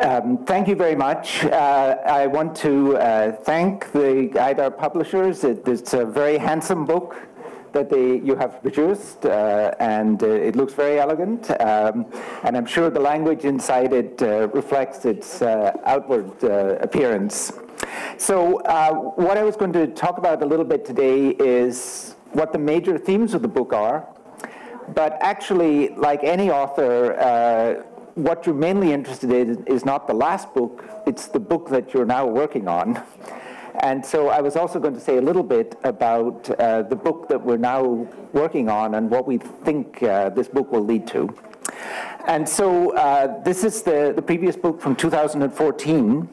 Thank you very much. I want to thank the Gaidar publishers. It's a very handsome book that you have produced, and it looks very elegant. And I'm sure the language inside it reflects its outward appearance. So what I was going to talk about a little bit today is what the major themes of the book are. But actually, like any author, what you're mainly interested in is not the last book, it's the book that you're now working on. And so I was also going to say a little bit about the book that we're now working on and what we think this book will lead to. And so this is the previous book from 2014.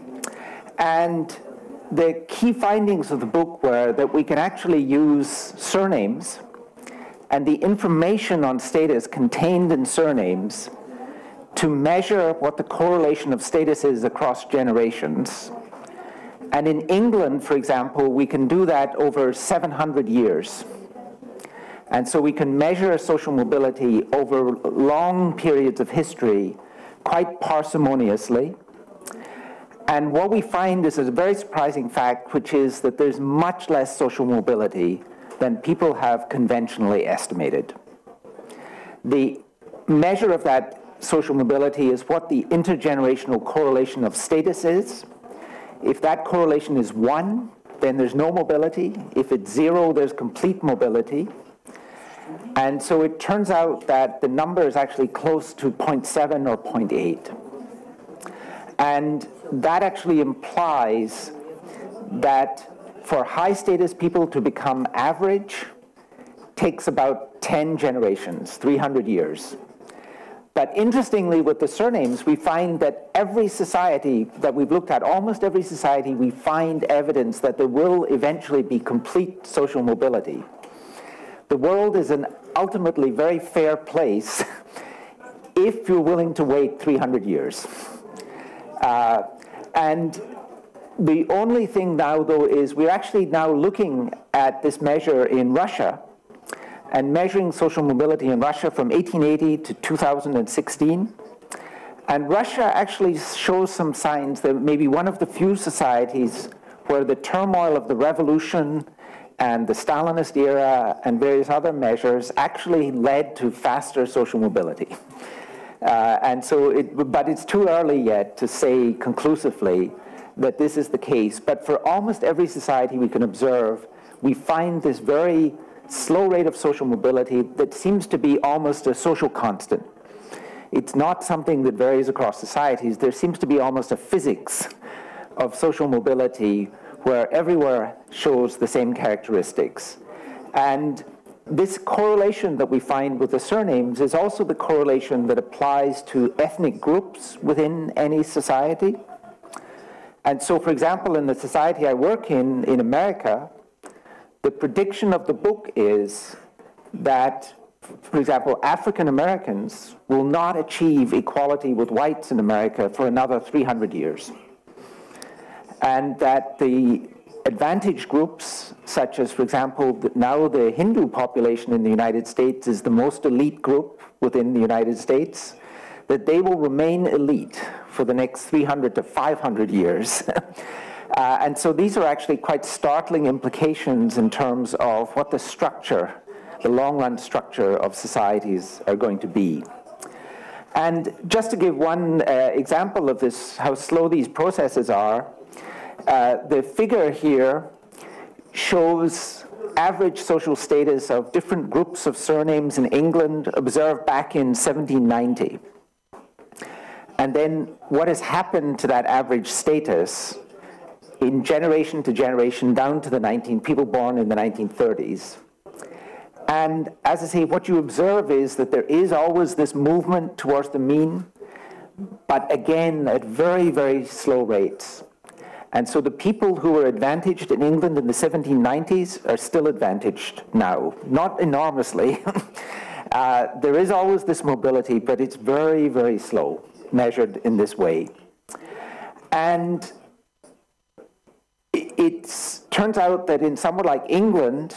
And the key findings of the book were that we can actually use surnames and the information on status contained in surnames to measure what the correlation of status is across generations. And in England, for example, we can do that over 700 years. And so we can measure social mobility over long periods of history quite parsimoniously. And what we find is a very surprising fact, which is that there's much less social mobility than people have conventionally estimated. The measure of that social mobility is what the intergenerational correlation of status is. If that correlation is 1, then there's no mobility. If it's 0, there's complete mobility. And so it turns out that the number is actually close to 0.7 or 0.8. And that actually implies that for high status people to become average takes about 10 generations, 300 years. But interestingly, with the surnames, we find that every society that we've looked at, almost every society, we find evidence that there will eventually be complete social mobility. The world is an ultimately very fair place if you're willing to wait 300 years. And the only thing now, though, is we're actually now looking at this measure in Russia and measuring social mobility in Russia from 1880 to 2016. And Russia actually shows some signs that maybe one of the few societies where the turmoil of the revolution and the Stalinist era and various other measures actually led to faster social mobility. And so, but it's too early yet to say conclusively that this is the case. But for almost every society we can observe, we find this very slow rate of social mobility that seems to be almost a social constant. It's not something that varies across societies. There seems to be almost a physics of social mobility where everywhere shows the same characteristics. And this correlation that we find with the surnames is also the correlation that applies to ethnic groups within any society. And so, for example, in the society I work in America, the prediction of the book is that, for example, African Americans will not achieve equality with whites in America for another 300 years. And that the advantaged groups, such as, for example, now the Hindu population in the United States is the most elite group within the United States, that they will remain elite for the next 300 to 500 years. And so these are actually quite startling implications in terms of what the structure, the long-run structure of societies are going to be. And just to give one example of this, how slow these processes are, the figure here shows average social status of different groups of surnames in England observed back in 1790. And then what has happened to that average status in generation to generation down to the people born in the 1930s. And as I say, what you observe is that there is always this movement towards the mean, but again, at very, very slow rates. And so the people who were advantaged in England in the 1790s are still advantaged now, not enormously. There is always this mobility, but it's very, very slow, measured in this way. And it turns out that in somewhere like England,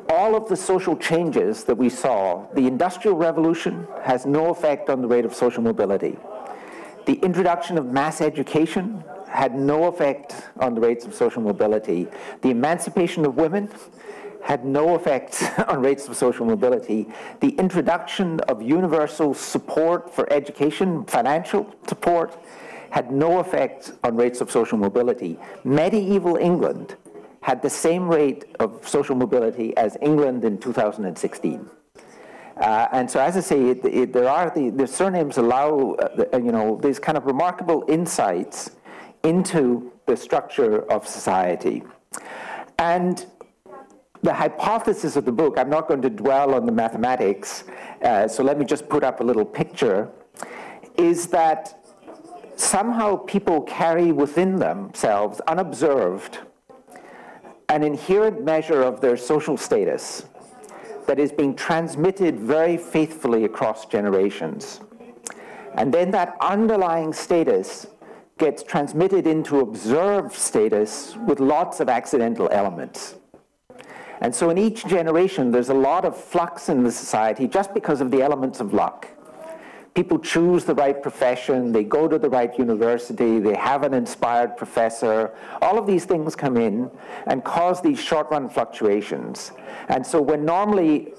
all of the social changes that we saw, the Industrial Revolution has no effect on the rate of social mobility. The introduction of mass education had no effect on the rates of social mobility. The emancipation of women had no effect on rates of social mobility. The introduction of universal support for education, financial support, had no effect on rates of social mobility. Medieval England had the same rate of social mobility as England in 2016. And so, as I say, the surnames allow these kind of remarkable insights into the structure of society. And the hypothesis of the book, I'm not going to dwell on the mathematics, so let me just put up a little picture, is that somehow people carry within themselves, unobserved, an inherent measure of their social status that is being transmitted very faithfully across generations. And then that underlying status gets transmitted into observed status with lots of accidental elements. And so in each generation, there's a lot of flux in the society just because of the elements of luck. People choose the right profession, they go to the right university, they have an inspired professor. All of these things come in and cause these short-run fluctuations. And so when normally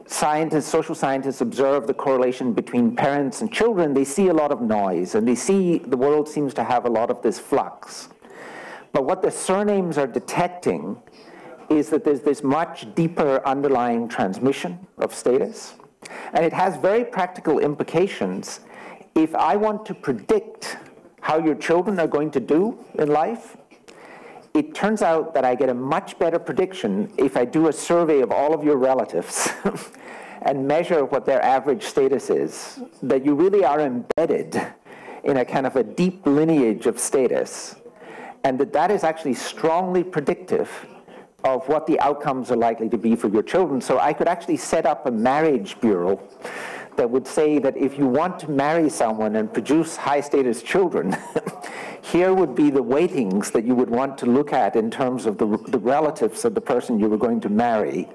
scientists, social scientists observe the correlation between parents and children, they see a lot of noise, and they see the world seems to have a lot of this flux. But what the surnames are detecting is that there's this much deeper underlying transmission of status. And it has very practical implications. If I want to predict how your children are going to do in life, it turns out that I get a much better prediction if I do a survey of all of your relatives and measure what their average status is, that you really are embedded in a kind of a deep lineage of status, and that is actually strongly predictive of what the outcomes are likely to be for your children. So I could actually set up a marriage bureau that would say that if you want to marry someone and produce high-status children, here would be the weightings that you would want to look at in terms of the relatives of the person you were going to marry.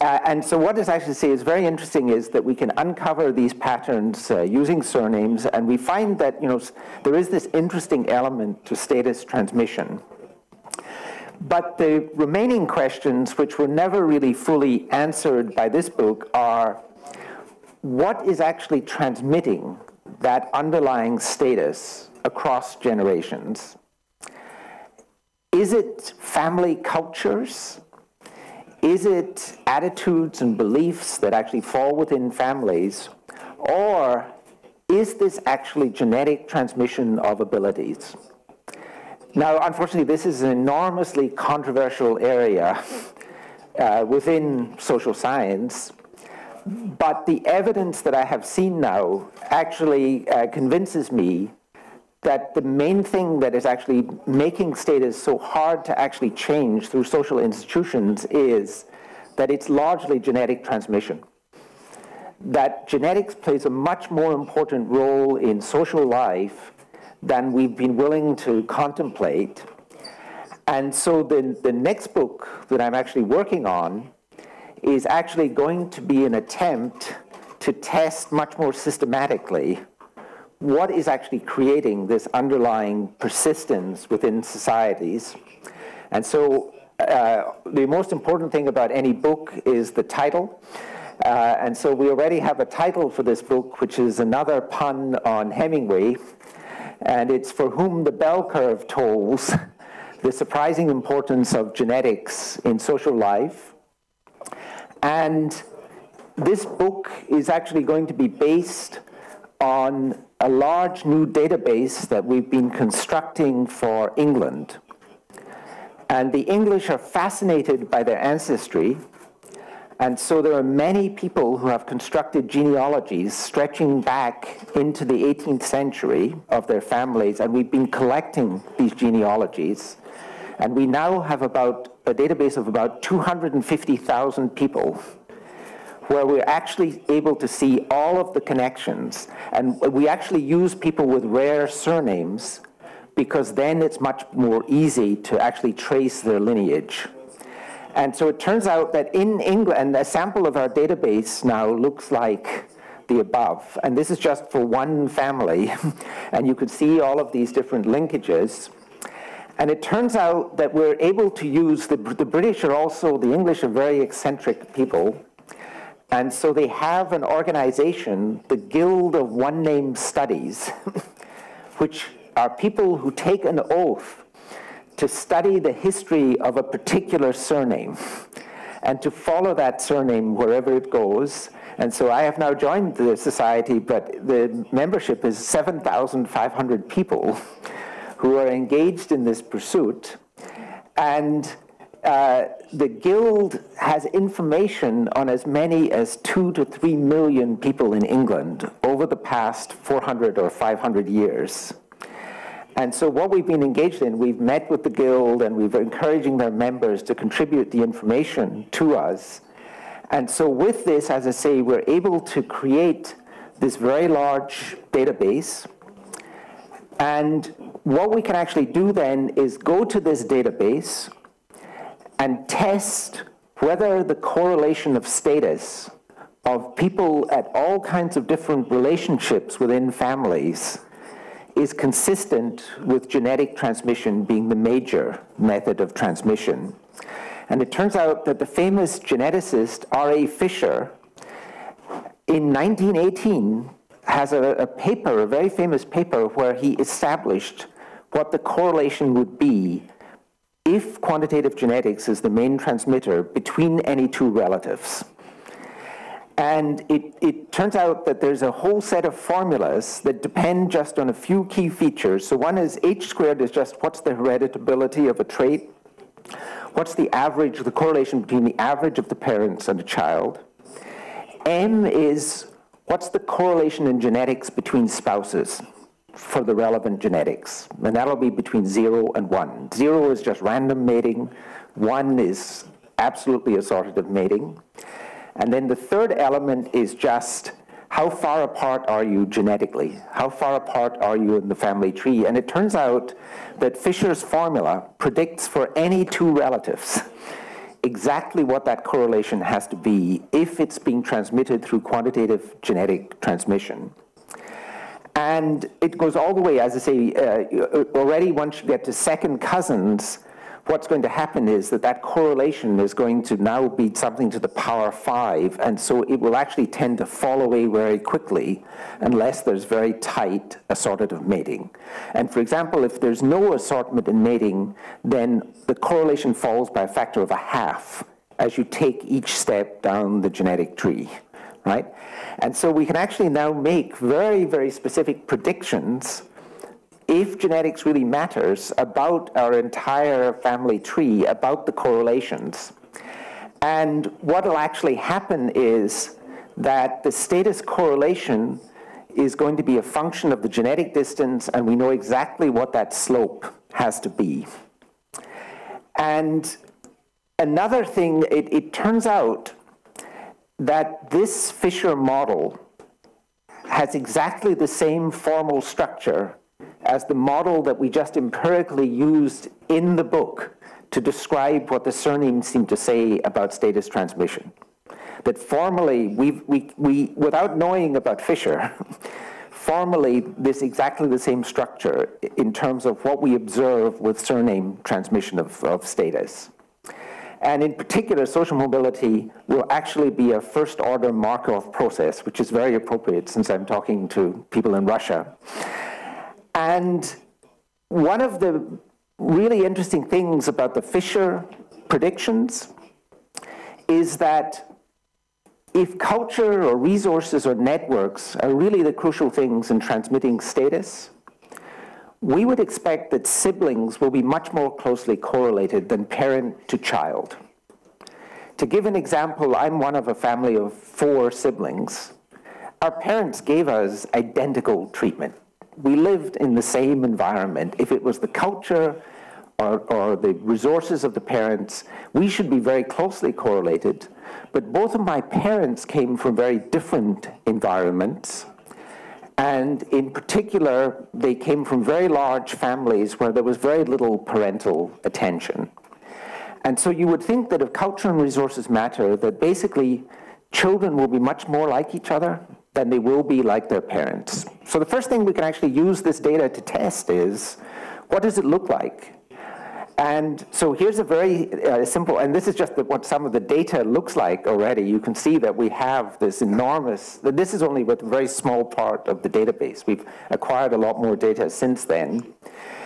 And so what this actually says is very interesting is that we can uncover these patterns using surnames, and we find that there is this interesting element to status transmission. But the remaining questions, which were never really fully answered by this book, are what is actually transmitting that underlying status across generations? Is it family cultures? Is it attitudes and beliefs that actually fall within families? Or is this actually genetic transmission of abilities? Now, unfortunately, this is an enormously controversial area within social science, but the evidence that I have seen now actually convinces me that the main thing that is actually making status so hard to actually change through social institutions is that it's largely genetic transmission. That genetics plays a much more important role in social life than we've been willing to contemplate. And so the next book that I'm actually working on is actually going to be an attempt to test much more systematically what is actually creating this underlying persistence within societies. And so the most important thing about any book is the title. And so we already have a title for this book, which is another pun on Hemingway. And it's For Whom the Bell Curve Tolls, the surprising importance of genetics in social life. And this book is actually going to be based on a large new database that we've been constructing for England. And the English are fascinated by their ancestry. And so there are many people who have constructed genealogies stretching back into the 18th century of their families, and we've been collecting these genealogies. And we now have about a database of about 250,000 people where we're actually able to see all of the connections. And we actually use people with rare surnames because then it's much more easy to actually trace their lineage. And so it turns out that in England, a sample of our database now looks like the above. And this is just for one family. And you could see all of these different linkages. And it turns out that we're able to use, the British are also, the English are very eccentric people. And so they have an organization, the Guild of One-Name Studies, which are people who take an oath to study the history of a particular surname and to follow that surname wherever it goes. And so I have now joined the society, but the membership is 7,500 people who are engaged in this pursuit. And the Guild has information on as many as 2 to 3 million people in England over the past 400 or 500 years. And so what we've been engaged in, we've met with the Guild and we've been encouraging their members to contribute the information to us. And so with this, as I say, we're able to create this very large database. And what we can actually do then is go to this database and test whether the correlation of status of people at all kinds of different relationships within families is consistent with genetic transmission being the major method of transmission. And it turns out that the famous geneticist R.A. Fisher in 1918 has a paper, a very famous paper, where he established what the correlation would be if quantitative genetics is the main transmitter between any two relatives. And it turns out that there's a whole set of formulas that depend just on a few key features. So one is H squared is just what's the hereditability of a trait, what's the average, the correlation between the average of the parents and a child. M is what's the correlation in genetics between spouses for the relevant genetics, and that'll be between 0 and 1. 0 is just random mating, 1 is absolutely assortative mating. And then the third element is just how far apart are you genetically? How far apart are you in the family tree? And it turns out that Fisher's formula predicts for any two relatives exactly what that correlation has to be if it's being transmitted through quantitative genetic transmission. And it goes all the way, as I say, already once you get to second cousins, what's going to happen is that that correlation is going to now be something to the power 5, and so it will actually tend to fall away very quickly unless there's very tight assortative mating. And for example, if there's no assortment in mating, then the correlation falls by a factor of 1/2 as you take each step down the genetic tree, right? And so we can actually now make very, very specific predictions if genetics really matters about our entire family tree, about the correlations. And what will actually happen is that the status correlation is going to be a function of the genetic distance, and we know exactly what that slope has to be. And another thing, it turns out that this Fisher model has exactly the same formal structure as the model that we just empirically used in the book to describe what the surnames seem to say about status transmission. That formally, we without knowing about Fisher, formally this exactly the same structure in terms of what we observe with surname transmission of status. And in particular, social mobility will actually be a first-order Markov process, which is very appropriate since I'm talking to people in Russia. And one of the really interesting things about the Fisher predictions is that if culture or resources or networks are really the crucial things in transmitting status, we would expect that siblings will be much more closely correlated than parent to child. To give an example, I'm one of a family of 4 siblings. Our parents gave us identical treatment. We lived in the same environment. If it was the culture or the resources of the parents, we should be very closely correlated. But both of my parents came from very different environments. And in particular, they came from very large families where there was very little parental attention. And so you would think that if culture and resources matter, that basically children will be much more like each other then they will be like their parents. So the first thing we can actually use this data to test is, what does it look like? And so here's a very simple, and this is just what some of the data looks like already. You can see that we have this enormous, this is only with a very small part of the database. We've acquired a lot more data since then.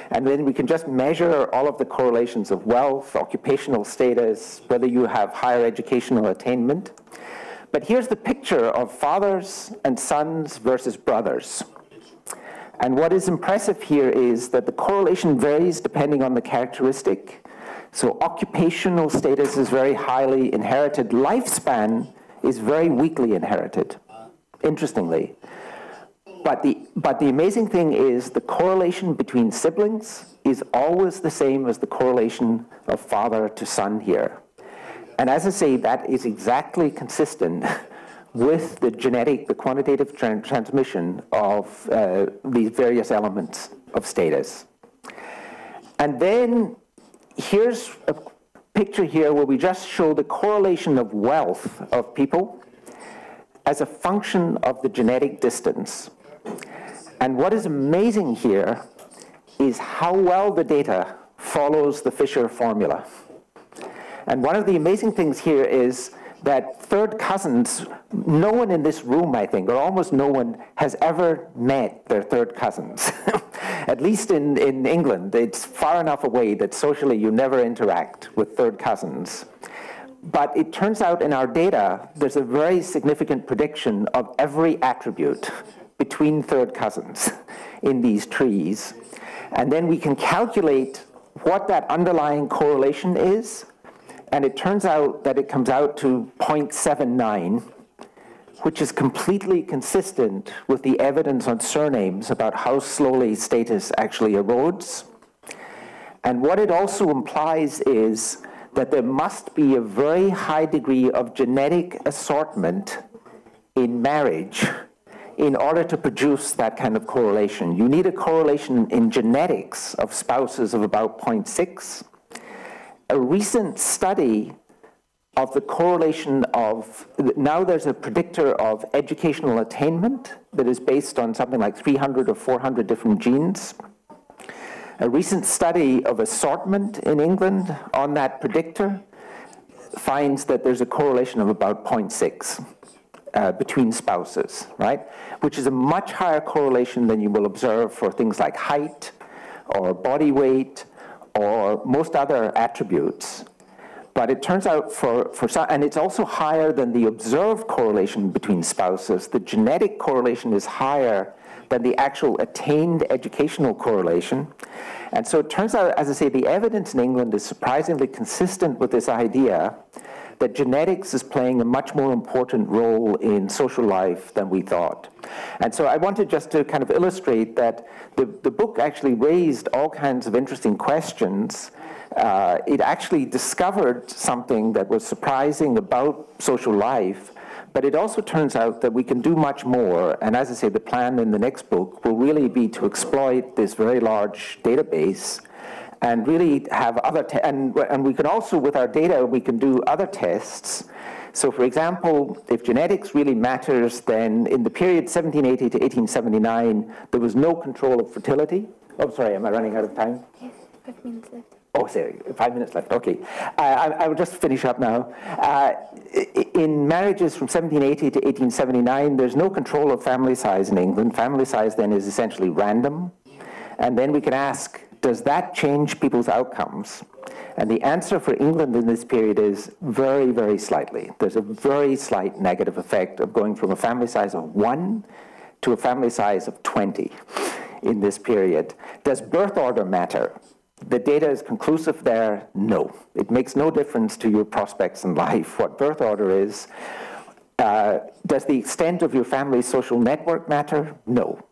And then we can just measure all of the correlations of wealth, occupational status, whether you have higher educational attainment. But here's the picture of fathers and sons versus brothers. And what is impressive here is that the correlation varies depending on the characteristic. So occupational status is very highly inherited. Lifespan is very weakly inherited, interestingly. But the amazing thing is the correlation between siblings is always the same as the correlation of father to son here. And as I say, that is exactly consistent with the genetic, the quantitative transmission of these various elements of status. And then here's a picture here where we just show the correlation of wealth of people as a function of the genetic distance. And what is amazing here is how well the data follows the Fisher formula. And one of the amazing things here is that third cousins, no one in this room, I think, or almost no one, has ever met their third cousins. At least in England, it's far enough away that socially you never interact with third cousins. But it turns out in our data, there's a very significant prediction of every attribute between third cousins in these trees. And then we can calculate what that underlying correlation is. And it turns out that it comes out to 0.79, which is completely consistent with the evidence on surnames about how slowly status actually erodes. And what it also implies is that there must be a very high degree of genetic assortment in marriage in order to produce that kind of correlation. You need a correlation in genetics of spouses of about 0.6. A recent study of the correlation of, now there's a predictor of educational attainment that is based on something like 300 or 400 different genes. A recent study of assortment in England on that predictor finds that there's a correlation of about 0.6 between spouses, right? Which is a much higher correlation than you will observe for things like height or body weight or most other attributes. But it turns out for some, and it's also higher than the observed correlation between spouses. The genetic correlation is higher than the actual attained educational correlation. And so it turns out, as I say, the evidence in England is surprisingly consistent with this idea that genetics is playing a much more important role in social life than we thought. And so I wanted just to kind of illustrate that the book actually raised all kinds of interesting questions. It actually discovered something that was surprising about social life, but it also turns out that we can do much more. And as I say, the plan in the next book will really be to exploit this very large database and really have other, and we can also, with our data, we can do other tests. So for example, if genetics really matters, then in the period 1780 to 1879, there was no control of fertility. Oh, sorry, am I running out of time? Yes, 5 minutes left. Oh, sorry, 5 minutes left, okay. I will just finish up now. In marriages from 1780 to 1879, there's no control of family size in England. Family size then is essentially random. And then we can ask, does that change people's outcomes? And the answer for England in this period is very, very slightly. There's a very slight negative effect of going from a family size of 1 to a family size of 20 in this period. Does birth order matter? The data is conclusive there, no. It makes no difference to your prospects in life what birth order is. Does the extent of your family's social network matter? No.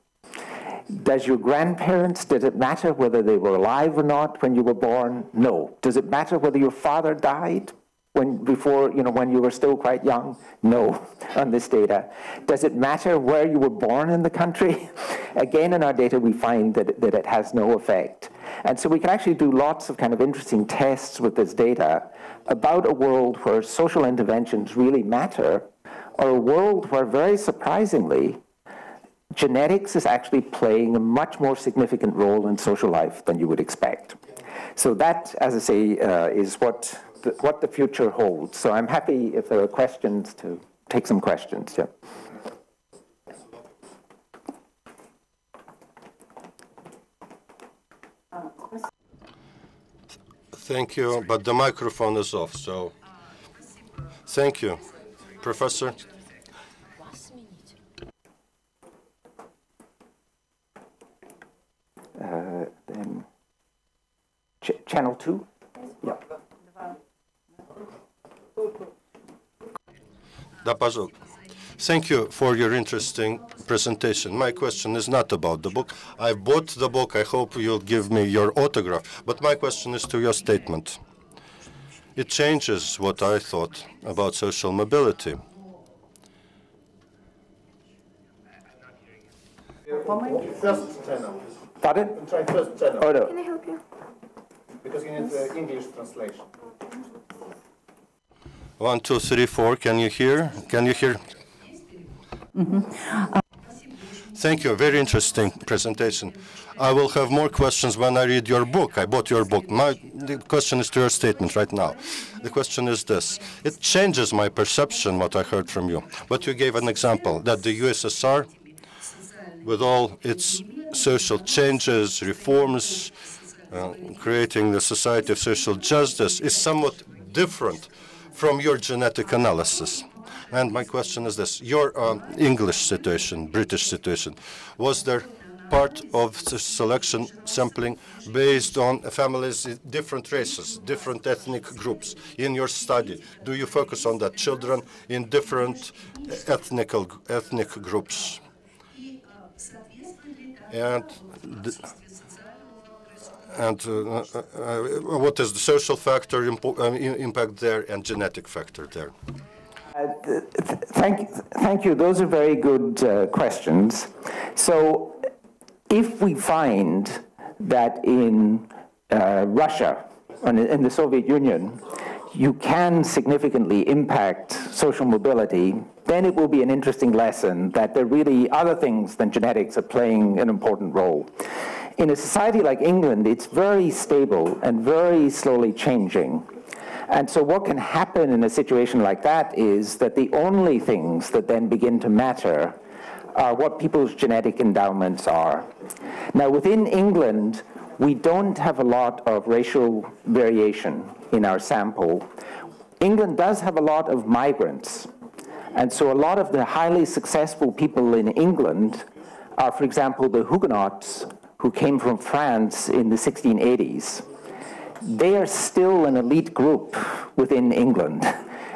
Does your grandparents, did it matter whether they were alive or not when you were born? No. Does it matter whether your father died when you were still quite young? No, on this data. Does it matter where you were born in the country? Again, in our data, we find that it has no effect. And so we can actually do lots of kind of interesting tests with this data about a world where social interventions really matter or a world where, very surprisingly, genetics is actually playing a much more significant role in social life than you would expect. So that, as I say, is what the future holds. So I'm happy if there are questions to take some questions. Yeah. Thank you, but the microphone is off, so thank you. Professor? Channel 2? Yeah. Thank you for your interesting presentation. My question is not about the book. I bought the book. I hope you'll give me your autograph. But my question is to your statement. It changes what I thought about social mobility. First channel. Pardon? Try first channel. Oh, no. Can I help you? Because you need the English translation. 1, 2, 3, 4. Can you hear? Can you hear? Thank you. Very interesting presentation. I will have more questions when I read your book. I bought your book. The question is to your statement right now. The question is this. It changes my perception, what I heard from you. But you gave an example that the USSR, with all its social changes, reforms, creating the society of social justice, is somewhat different from your genetic analysis. And my question is this. Your English situation, British situation, was there part of the selection sampling based on families, different races, different ethnic groups? In your study, do you focus on that, children in different ethnic groups? And what is the social factor impact there and genetic factor there? Thank you. Those are very good questions. So if we find that in Russia and in the Soviet Union, you can significantly impact social mobility, then it will be an interesting lesson that there are really other things than genetics are playing an important role. In a society like England, it's very stable and very slowly changing. And so what can happen in a situation like that is that the only things that then begin to matter are what people's genetic endowments are. Now, within England, we don't have a lot of racial variation in our sample. England does have a lot of migrants. And so a lot of the highly successful people in England are, for example, the Huguenots who came from France in the 1680s. They are still an elite group within England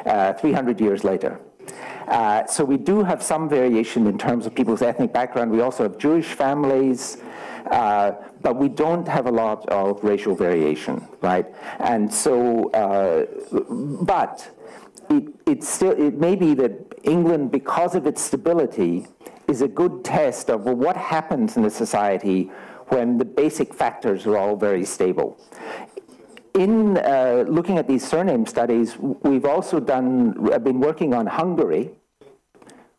300 years later. So we do have some variation in terms of people's ethnic background. We also have Jewish families, but we don't have a lot of racial variation, right? And so, but it may be that England, because of its stability, is a good test of, well, what happens in a society when the basic factors are all very stable. In looking at these surname studies, we've also been working on Hungary,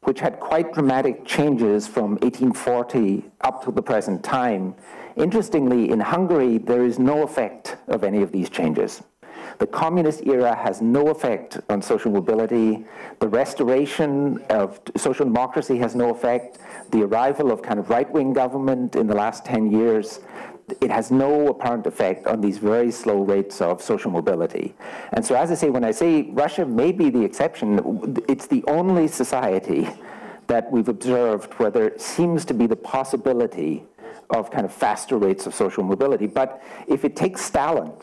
which had quite dramatic changes from 1840 up to the present time. Interestingly, in Hungary, there is no effect of any of these changes. The communist era has no effect on social mobility. The restoration of social democracy has no effect. The arrival of kind of right-wing government in the last 10 years, it has no apparent effect on these very slow rates of social mobility. And so, as I say, when I say Russia may be the exception, it's the only society that we've observed where there seems to be the possibility of kind of faster rates of social mobility. But if it takes Stalin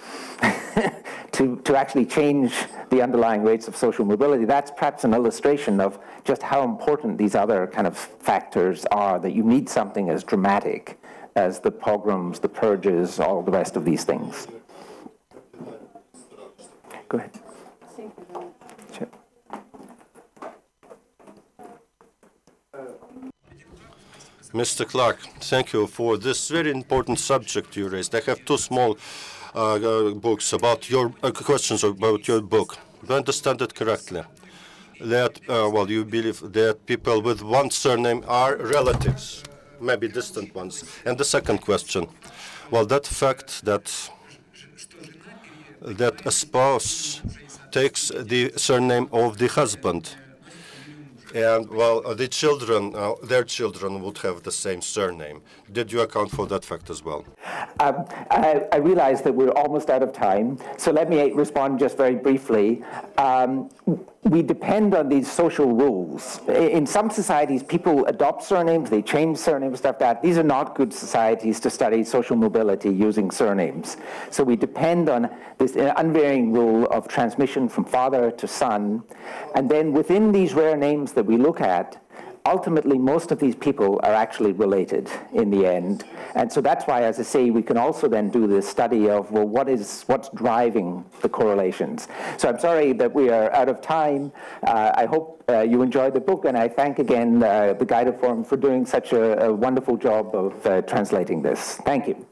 to actually change the underlying rates of social mobility, that's perhaps an illustration of just how important these other kind of factors are, that you need something as dramatic as the pogroms, the purges, all the rest of these things. Go ahead. Thank you very much. Sure. Mr. Clark, thank you for this very important subject you raised. I have two small books about your questions about your book. Do I understand it correctly? that, well, you believe that people with one surname are relatives, maybe distant ones. And the second question, well, that fact that a spouse takes the surname of the husband, and, well, the children, their children would have the same surname. Did you account for that fact as well? I realize that we're almost out of time, so let me respond just very briefly. We depend on these social rules. In some societies, people adopt surnames, they change surnames, stuff like that. These are not good societies to study social mobility using surnames. So we depend on this unvarying rule of transmission from father to son. And then within these rare names that we look at, ultimately, most of these people are actually related in the end. And so that's why, as I say, we can also then do this study of, well, what's driving the correlations. So I'm sorry that we are out of time. I hope you enjoyed the book, and I thank again the Gaidar Forum for doing such a wonderful job of translating this. Thank you.